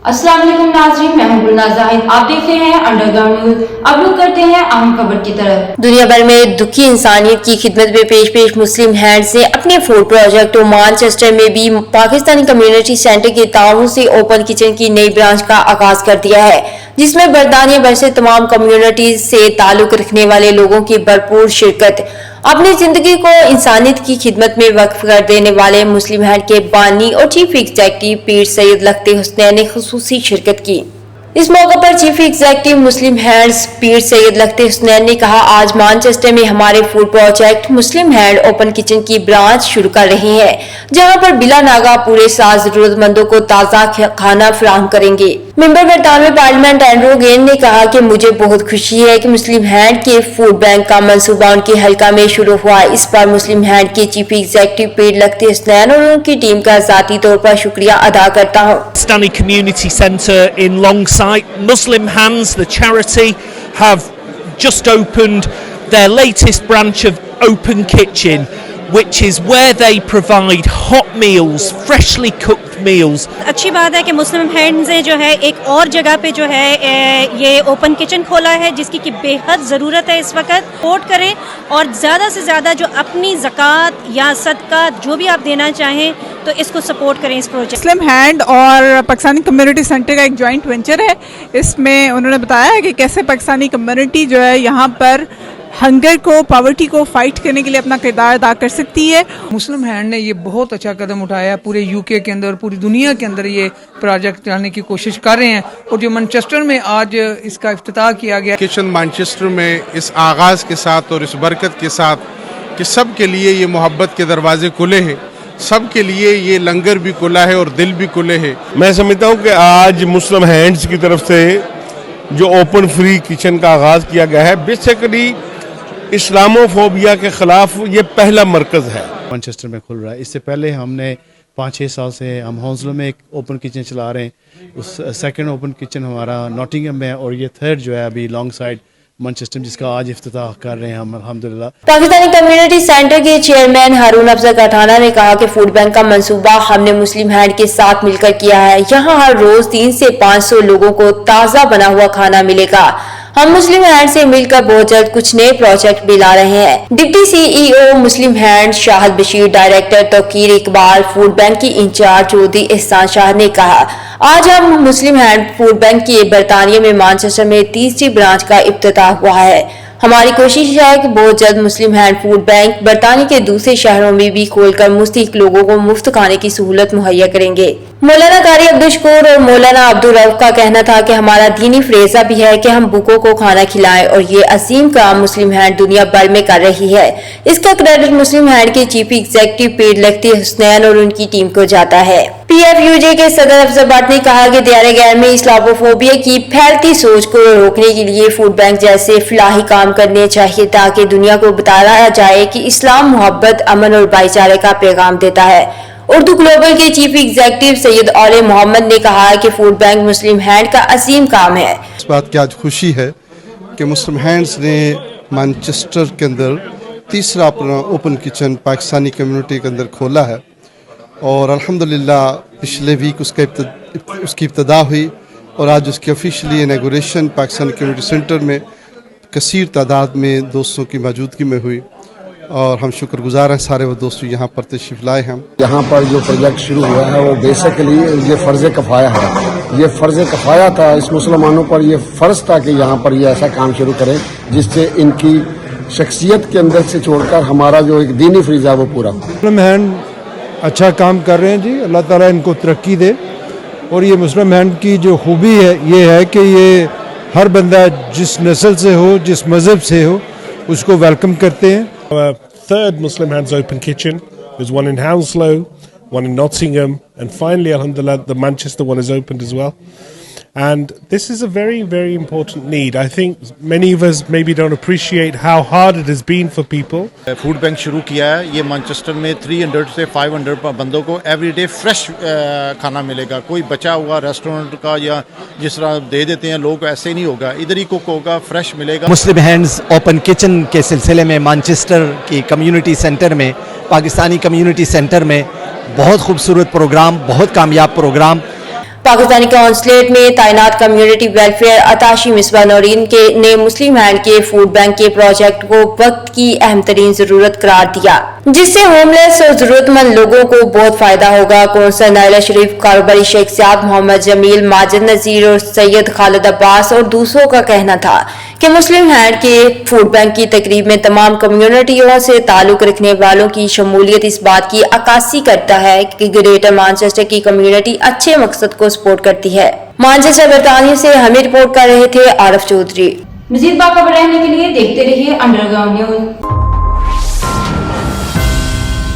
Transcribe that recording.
अस्सलाम वालेकुम नाज़रीन, मैं हूं गुलनाज़ ज़ाहिद। आप देख रहे हैं अंडरग्राउंड न्यूज। अब रुक करते हैं अहम खबर की तरफ। दुनिया भर में दुखी इंसानियत की खिदमत में पेश मुस्लिम हैंड्स ने अपने फूड प्रोजेक्ट और मानचेस्टर में भी पाकिस्तानी कम्युनिटी सेंटर के ताउन से ओपन किचन की नई ब्रांच का आगाज कर दिया है, जिसमें बरतानिया भर से तमाम कम्युनिटीज से ताल्लुक रखने वाले लोगों की भरपूर शिरकत। अपनी जिंदगी को इंसानियत की खिदमत में वक्फ कर देने वाले मुस्लिम हैंड के बानी और चीफ एग्जीक्यूटिव पीर सैयद लख्ते हुसनैन ने खुसूसी शिरकत की। इस मौके पर चीफ एग्जीक्यूटिव मुस्लिम हैंड्स पीर सैयद लख्ते हुसनैन ने कहा, आज मानचेस्टर में हमारे फूड प्रोजेक्ट मुस्लिम हैंड ओपन किचन की ब्रांच शुरू कर रहे हैं, जहां पर बिला नागा पूरे साल जरूरतमंदों को ताज़ा खाना फराहम करेंगे। मेंबर बरतानवी पार्लियामेंट एंड्रू गेन ने कहा कि मुझे बहुत खुशी है कि मुस्लिम हैंड के फूड बैंक का मंसूबा उनकी हल्का में शुरू हुआ। इस पर मुस्लिम हैंड के चीफ एग्जीक्यूटिव पीर लख्ते हुसनैन और उनकी टीम का ज़ाती तौर पर शुक्रिया अदा करता हूँ। Pakistani Community Centre in Longsight, Muslim Hands, the charity, have just opened their latest branch of Open Kitchen, which is where they provide hot meals, freshly cooked meals. अच्छी बात है कि मुस्लिम हैंड्स ने जो है एक और जगह पे जो है ये ओपन किचन खोला है, जिसकी की बेहद ज़रूरत है इस वक्त। सपोर्ट करें और ज़्यादा से ज़्यादा जो अपनी ज़कात या सदका जो भी आप देना चाहें तो इसको सपोर्ट करें इस प्रोजेक्ट। मुस्लिम हैंड और पाकिस्तानी कम्युनिटी सेंटर का एक जॉइंट वेंचर है। इसमें उन्होंने बताया है कि कैसे पाकिस्तानी कम्युनिटी जो है यहाँ पर हंगर को, पॉवर्टी को फाइट करने के लिए अपना किरदार अदा कर सकती है। मुस्लिम हैंड ने ये बहुत अच्छा कदम उठाया है, पूरे यूके के अंदर, पूरी दुनिया के अंदर ये प्रोजेक्ट लाने की कोशिश कर रहे हैं। और जो मैनचेस्टर में आज इसका इफ्तिताह किया गया, किचन मैनचेस्टर में इस आगाज़ के साथ और इस बरकत के साथ कि सब के लिए ये मोहब्बत के दरवाजे खुले हैं, सब के लिए ये लंगर भी खुला है और दिल भी खुले हैं। मैं समझता हूँ कि आज मुस्लिम हैंड्स की तरफ से जो ओपन फ्री किचन का आगाज़ किया गया है, बेसिकली इस्लामोफोबिया के खिलाफ ये पहला मरकज़ है। मैनचेस्टर में खुल रहा है। इससे पहले हमने 5-6 साल से हम हॉन्सलो में एक ओपन किचन चला रहे हैं। उस सेकंड ओपन किचन हमारा नॉटिंघम में है और ये थर्ड जो है अभी लॉन्ग साइड मैनचेस्टर, जिसका आज इफ्तिताह कर रहे हैं हम अल्हम्दुलिल्लाह। पाकिस्तानी कम्युनिटी सेंटर के चेयरमैन हारून अफजल कठाना ने कहा कि फूड बैंक का मंसूबा हमने मुस्लिम हैंड के साथ मिलकर किया है। यहाँ हर रोज 300 से 500 लोगों को ताज़ा बना हुआ खाना मिलेगा। हम मुस्लिम हैंड से मिलकर बहुत जल्द कुछ नए प्रोजेक्ट भी ला रहे हैं। Deputy CEO Muslim Hand Shahid Bashir, director Tauqeer Iqbal, food bank की इंचार्ज चौधरी एहसान शाह ने कहा, आज हम मुस्लिम हैंड फूड बैंक की बरतानिया में मानचेस्टर में 30वीं ब्रांच का इफ्तिताह हुआ है। हमारी कोशिश है कि बहुत जल्द मुस्लिम हैंड फूड बैंक बरतानिया के दूसरे शहरों में भी खोलकर मुस्तहिक लोगों को मुफ्त खाने की सहूलत मुहैया करेंगे। मौलाना कारी अब्दुल शकूर और मौलाना अब्दुल रऊफ का कहना था कि हमारा दीनी फ्रेजा भी है कि हम भूखों को खाना खिलाएं और ये अजीम काम मुस्लिम हैंड दुनिया भर में कर रही है। इसका क्रेडिट मुस्लिम हैंड के चीफ एग्जीक्यूटिव पीर लख्ते हुसनैन और उनकी टीम को जाता है। PFUJ के सदर अफजल भट्ट ने कहा कि दियारे गैर में इस्लामोफोबिया की फैलती सोच को रोकने के लिए फूड बैंक जैसे फलाही काम करने चाहिए, ताकि दुनिया को बताया जाए कि इस्लाम मोहब्बत, अमन और भाईचारे का पैगाम देता है। उर्दू ग्लोबल के चीफ एग्जीक्यूटिव सैयद औले मोहम्मद ने कहा कि फूड बैंक मुस्लिम हैंड का अजीम काम है। इस बात की आज खुशी है कि मुस्लिम हैंड्स ने मैनचेस्टर के अंदर तीसरा अपना ओपन किचन पाकिस्तानी कम्युनिटी के अंदर खोला है और अल्हम्दुलिल्लाह पिछले वीक उसकी इब्तिदा हुई और आज उसकी officially inauguration Pakistani community centre में कसीर तादाद में दोस्तों की मौजूदगी में हुई और हम शुक्रगुजार हैं सारे वो दोस्त यहाँ पर तशरीफ लाए हैं। यहाँ पर जो प्रोजेक्ट शुरू हुआ है वो बेसिकली ये फ़र्ज़ कफ़ाया है। ये फ़र्ज़ कफ़ाया था, इस मुसलमानों पर ये फ़र्ज़ था कि यहाँ पर ये ऐसा काम शुरू करें जिससे इनकी शख्सियत के अंदर से छोड़कर हमारा जो एक दीनी फ्रीज़ा वो पूरा हो। मुस्लिम हैंड अच्छा काम कर रहे हैं जी, अल्लाह ताला इनको तरक्की दे। और ये मुस्लिम हैंड की जो खूबी है ये है कि ये हर बंदा जिस नस्ल से हो, जिस मज़हब से हो, उसको वेलकम करते हैं। Our third Muslim Hands Open Kitchen, there's one in Hounslow, one in Nottingham, and finally, alhamdulillah, the Manchester one is opened as well. And this is a very, very important need. I think many of us maybe don't appreciate how hard it has been for people. Food bank शुरू किया है। ये Manchester में 300 से 500 बंदों को everyday fresh खाना मिलेगा। कोई बचा हुआ रेस्टोरेंट का या जिस तरह दे देते हैं लोग, ऐसे नहीं होगा। इधर ही कुक होगा, फ्रेश मिलेगा। मुस्लिम हैंड्स ओपन किचन के सिलसिले में मैनचेस्टर की कम्युनिटी सेंटर में, पाकिस्तानी कम्युनिटी सेंटर में बहुत खूबसूरत प्रोग्राम, बहुत कामयाब प्रोग्राम पाकिस्तानी कौंसलेट में तैनात community welfare attaché Misbah Naureen ने मुस्लिम हैंड के फूड बैंक के प्रोजेक्ट को वक्त की अहम तरीन जरूरत करार दिया, जिससे होमलेस और जरूरतमंद लोगों को बहुत फायदा होगा। कौंसल नाइला शरीफ, कारोबारी शेख सियाद, मोहम्मद जमील, माजिद नजीर और सैयद खालिद अब्बास और दूसरों का कहना था कि मुस्लिम हैंड के फूड बैंक की तकरीब में तमाम कम्युनिटियों से ताल्लुक रखने वालों की शमूलियत इस बात की अक्कासी करता है कि ग्रेटर मैनचेस्टर की कम्युनिटी अच्छे मकसद को सपोर्ट करती है। मैनचेस्टर बरतानिया से हमें रिपोर्ट कर रहे थे आरफ चौधरी। मज़ीद बाखबर रहने के लिए देखते रहिए अंडरग्राउंड न्यूज।